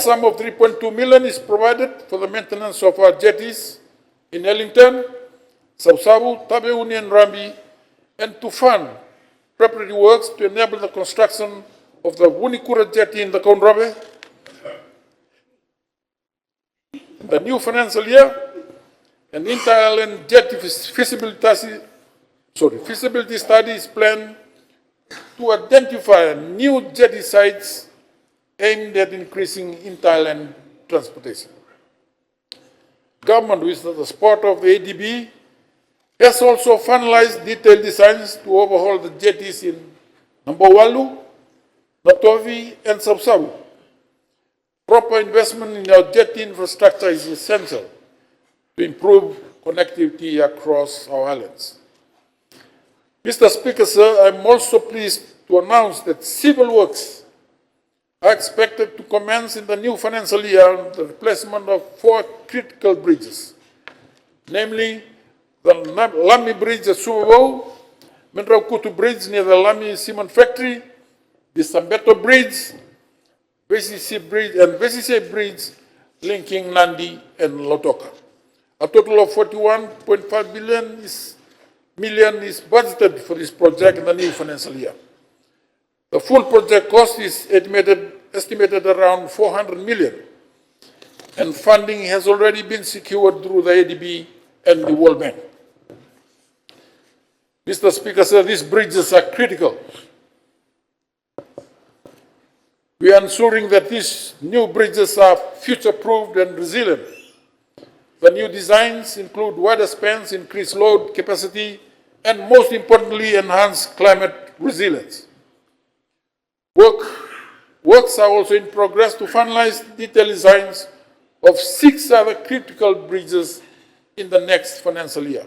sum of 3.2 million is provided for the maintenance of our jetties in Ellington, Savusavu, Taveuni, and Rabi, and to fund preparatory works to enable the construction of the Vunikura Jetty in the Cakaudrove. In the new financial year, an inter-island jetty feasibility study is planned to identify new jetty sites aimed at increasing inter-island transportation. Government, with the support of the ADB, has also finalized detailed designs to overhaul the jetties in Nambawalu, Natovi, and Savusavu. Proper investment in our jetty infrastructure is essential to improve connectivity across our islands. Mr. Speaker, sir, I am also pleased to announce that civil works are expected to commence in the new financial year on the replacement of 4 critical bridges, namely the Lami Bridge at Savusavu, Mendrakutu Bridge near the Lami Cement Factory, the Sambeto Bridge, VCC Bridge, and VCC Bridge linking Nandi and Lotoka. A total of 41.5 million is budgeted for this project in the new financial year. The full project cost is estimated around 400 million, and funding has already been secured through the ADB and the World Bank. Mr. Speaker, sir, these bridges are critical. We are ensuring that these new bridges are future-proofed and resilient. The new designs include wider spans, increased load capacity, and most importantly, enhanced climate resilience. Works are also in progress to finalize detailed designs of 6 other critical bridges in the next financial year.